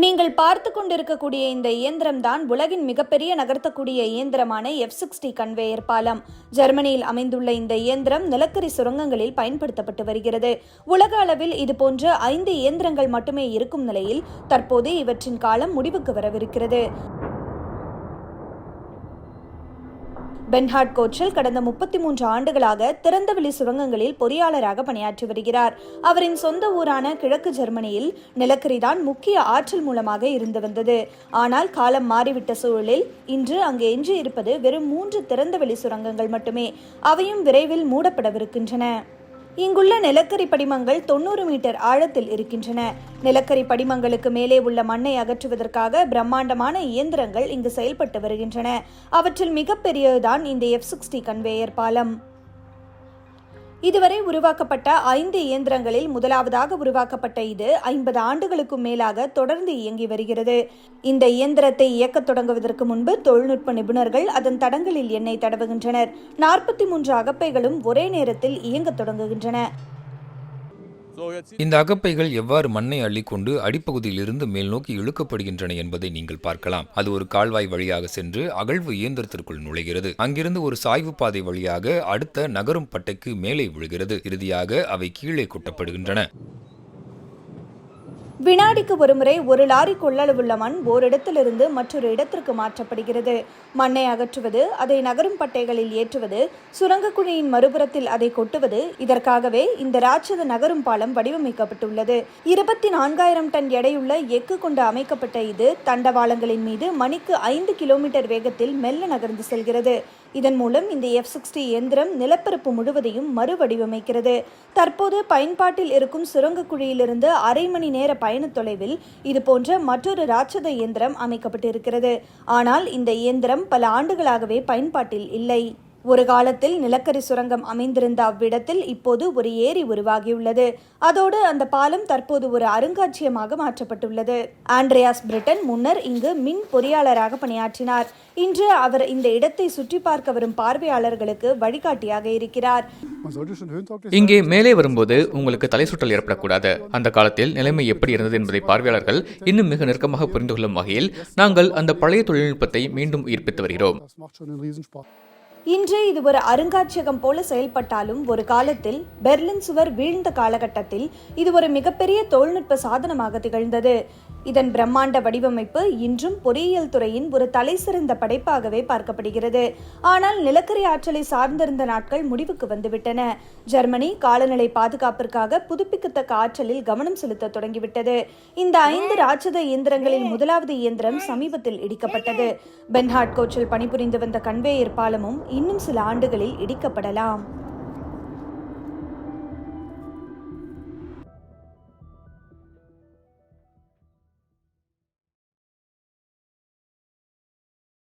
நீங்கள் பார்த்து கொண்டிருக்கக்கூடிய இந்த இயந்திரம் தான் உலகின் மிகப்பெரிய நகர்த்தக்கூடிய இயந்திரமான F60 கன்வேயர் பாலம். ஜெர்மனியில் அமைந்துள்ள இந்த இயந்திரம் நிலக்கரி சுரங்கங்களில் பயன்படுத்தப்பட்டு வருகிறது. உலக அளவில் இதுபோன்ற 5 இயந்திரங்கள் மட்டுமே இருக்கும் நிலையில் தற்போது இவற்றின் காலம் முடிவுக்கு வரவிருக்கிறது. பென்ஹார்ட் கோச்சல் கடந்த 33 ஆண்டுகளாக திறந்தவெளி சுரங்கங்களில் பொறியாளராக பணியாற்றி வருகிறார். அவரின் சொந்த ஊரான கிழக்கு ஜெர்மனியில் நிலக்கரிதான் முக்கிய ஆற்றல் மூலமாக இருந்து வந்தது. ஆனால் காலம் மாறிவிட்ட சூழலில் இன்று அங்கு எஞ்சி இருப்பது வெறும் 3 திறந்தவெளி சுரங்கங்கள் மட்டுமே. அவையும் விரைவில் மூடப்படவிருக்கின்றன. இங்குள்ள நிலக்கரி படிமங்கள் 90 மீட்டர் ஆழத்தில் இருக்கின்றன. நிலக்கரி படிமங்களுக்கு மேலே உள்ள மண்ணை அகற்றுவதற்காக பிரம்மாண்டமான இயந்திரங்கள் இங்கு செயல்பட்டு வருகின்றன. அவற்றில் மிகப்பெரியதுதான் இந்த F60 கன்வேயர் பாலம். இதுவரை உருவாக்கப்பட்ட 5 இயந்திரங்களில் முதலாவதாக உருவாக்கப்பட்ட இது 50 ஆண்டுகளுக்கும் மேலாக தொடர்ந்து இயங்கி வருகிறது. இந்த இயந்திரத்தை இயக்கத் தொடங்குவதற்கு முன்பு தொழில்நுட்ப நிபுணர்கள் அதன் தடங்களில் எண்ணெய் தடவுகின்றனர். 43 அகப்பைகளும் ஒரே நேரத்தில் இயங்கத் தொடங்குகின்றன. இந்த அகப்பைகள் எவ்வாறு மண்ணை அள்ளிக்கொண்டு அடிப்பகுதியிலிருந்து மேல் நோக்கி இழுக்கப்படுகின்றன என்பதை நீங்கள் பார்க்கலாம். அது ஒரு கால்வாய் வழியாக சென்று அகழ்வு இயந்திரத்திற்குள் நுழைகிறது. அங்கிருந்து ஒரு சாய்வு பாதை வழியாக அடுத்த நகரும் பட்டைக்கு மேலே விழுகிறது. இறுதியாக அவை கீழே கொட்டப்படுகின்றன. வினாடிக்கு ஒருமுறை ஒரு லாரி கொள்ளளவுள்ள மண் ஓரிடத்திலிருந்து மற்றொரு இடத்திற்கு மாற்றப்படுகிறது. மண்ணை அகற்றுவது, அதை நகரும் பட்டைகளில் ஏற்றுவது, சுரங்கக்குழியின் மறுபுறத்தில் அதை கொட்டுவது, இதற்காகவே இந்த ராட்சத நகரும் பாலம் வடிவமைக்கப்பட்டுள்ளது. 24,000 டன் எடையுள்ள எஃகு கொண்டு அமைக்கப்பட்ட இது தண்டவாளங்களின் மீது மணிக்கு 5 கிலோமீட்டர் வேகத்தில் மெல்ல நகர்ந்து செல்கிறது. இதன் மூலம் இந்த F60 இயந்திரம் நிலப்பரப்பு முழுவதையும் மறுவடிவமைக்கிறது. தற்போது பயன்பாட்டில் இருக்கும் சுரங்கக்குழியிலிருந்து அரை மணி நேர பயண தொலைவில் இதுபோன்ற மற்றொரு ராட்சத இயந்திரம் அமைக்கப்பட்டிருக்கிறது. ஆனால் இந்த இயந்திரம் பல ஆண்டுகளாகவே பயன்பாட்டில் இல்லை. ஒரு காலத்தில் நிலக்கரி சுரங்கம் அமைந்திருந்த அவ்விடத்தில் இப்போது ஒரு ஏரி உருவாகியுள்ளது. அதோடு அந்த பாலம் தற்போது ஒரு அருங்காட்சியகமாக மாற்றப்பட்டுள்ளது. ஆண்ட்ரியாஸ் பிரிட்டன் முன்னர் இங்கு மின் பொறியாளராக பணியாற்றினார். இன்று அவர் இந்த இடத்தை சுற்றி பார்க்க வரும் பார்வையாளர்களுக்கு வழிகாட்டியாக இருக்கிறார். இங்கே மேலே வரும்போது உங்களுக்கு தலை சுற்றல் ஏற்படக்கூடாது. அந்த காலத்தில் நிலைமை எப்படி இருந்தது என்பதை பார்வையாளர்கள் இன்னும் மிக நெருக்கமாக புரிந்து கொள்ளும் வகையில் நாங்கள் அந்த பழைய தொழில்நுட்பத்தை மீண்டும் உயிர்ப்பித்து வருகிறோம். இன்று இது ஒரு அருங்காட்சியகம் போல செயல்பட்டாலும் ஒரு காலத்தில் பெர்லின் சுவர் வீழ்ந்த காலகட்டத்தில் இது ஒரு மிகப்பெரிய தொழில்நுட்ப சாதனமாக திகழ்ந்தது. இதன் பிரம்மாண்ட வடிவமைப்பு இன்றும் பொறியியல் துறையின் ஒரு தலைசிறந்த படைப்பாகவே பார்க்கப்படுகிறது. ஆனால் நிலக்கரி ஆற்றலை சார்ந்திருந்த நாட்கள் முடிவுக்கு வந்துவிட்டன. ஜெர்மனி காலநிலை பாதுகாப்பிற்காக புதுப்பிக்கத்தக்க ஆற்றலில் கவனம் செலுத்த தொடங்கிவிட்டது. இந்த 5 ராட்சத இயந்திரங்களில் முதலாவது இயந்திரம் சமீபத்தில் இடிக்கப்பட்டது. பென்ஹார்ட் கோச்சல் பணிபுரிந்து வந்த கன்வேயர் பாலமும் இன்னும் சில ஆண்டுகளில் இடிக்கப்படலாம்.